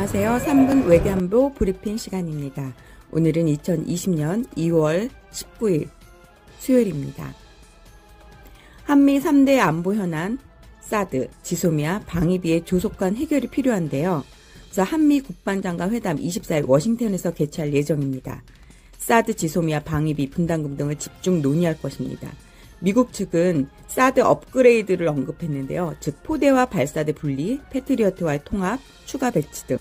안녕하세요. 3분 외교안보 브리핑 시간입니다. 오늘은 2020년 2월 19일 수요일입니다. 한미 3대 안보 현안, 사드, 지소미아, 방위비의 조속한 해결이 필요한데요. 그래서 한미 국방장관 회담 24일 워싱턴에서 개최할 예정입니다. 사드, 지소미아, 방위비, 분담금 등을 집중 논의할 것입니다. 미국 측은 사드 업그레이드를 언급했는데요. 즉 포대와 발사대 분리, 패트리어트와의 통합, 추가 배치 등.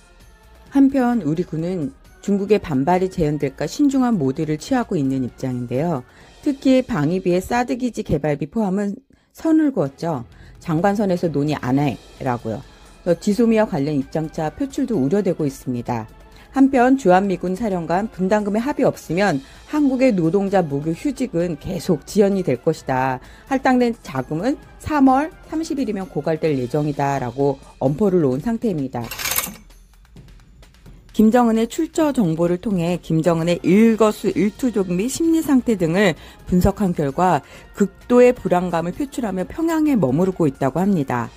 한편 우리 군은 중국의 반발이 재현될까 신중한 모드를 취하고 있는 입장인데요. 특히 방위비의 사드 기지 개발비 포함은 선을 그었죠. 장관선에서 논의 안 해라고요. 지소미아 관련 입장차 표출도 우려되고 있습니다. 한편 주한미군 사령관 분담금에 합의 없으면 한국의 노동자 무급 휴직은 계속 지연이 될 것이다. 할당된 자금은 3월 30일이면 고갈될 예정이다 라고 엄포를 놓은 상태입니다. 김정은의 출처 정보를 통해 김정은의 일거수일투족 및 심리 상태 등을 분석한 결과 극도의 불안감을 표출하며 평양에 머무르고 있다고 합니다.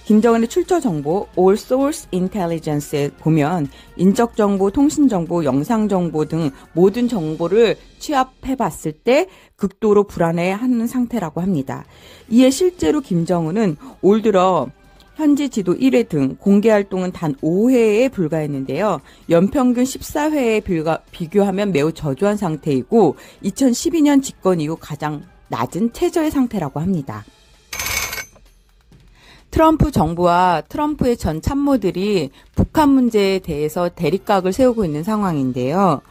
김정은의 출처 정보, All Source Intelligence에 보면 인적 정보, 통신 정보, 영상 정보 등 모든 정보를 취합해 봤을 때 극도로 불안해하는 상태라고 합니다. 이에 실제로 김정은은 올 들어 현지 지도 1회 등 공개 활동은 단 5회에 불과했는데요. 연평균 14회에 비교하면 매우 저조한 상태이고 2012년 집권 이후 가장 낮은 최저의 상태라고 합니다. 트럼프 정부와 트럼프의 전 참모들이 북한 문제에 대해서 대립각을 세우고 있는 상황인데요.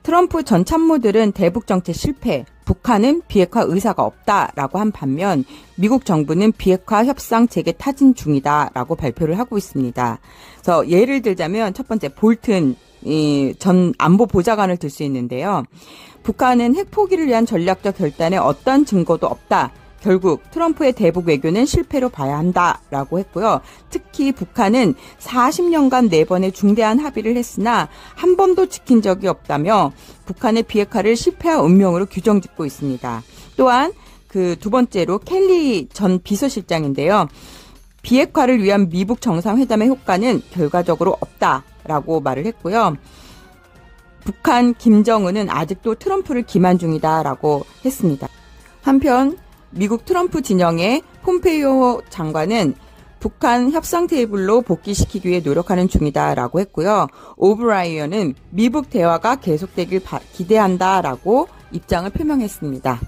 트럼프 전 참모들은 대북 정책 실패, 북한은 비핵화 의사가 없다라고 한 반면 미국 정부는 비핵화 협상 재개 타진 중이다라고 발표를 하고 있습니다. 그래서 예를 들자면 첫 번째 볼튼 전 안보 보좌관을 들 수 있는데요. 북한은 핵 포기를 위한 전략적 결단에 어떠한 증거도 없다. 결국 트럼프의 대북 외교는 실패로 봐야 한다라고 했고요. 특히 북한은 40년간 4번의 중대한 합의를 했으나 한 번도 지킨 적이 없다며 북한의 비핵화를 실패한 운명으로 규정짓고 있습니다. 또한 그 두 번째로 켈리 전 비서실장인데요. 비핵화를 위한 미북 정상회담의 효과는 결과적으로 없다라고 말을 했고요. 북한 김정은은 아직도 트럼프를 기만 중이다라고 했습니다. 한편 미국 트럼프 진영의 폼페이오 장관은 북한 협상 테이블로 복귀시키기 위해 노력하는 중이다라고 했고요. 오브라이언은 미북 대화가 계속되길 기대한다라고 입장을 표명했습니다.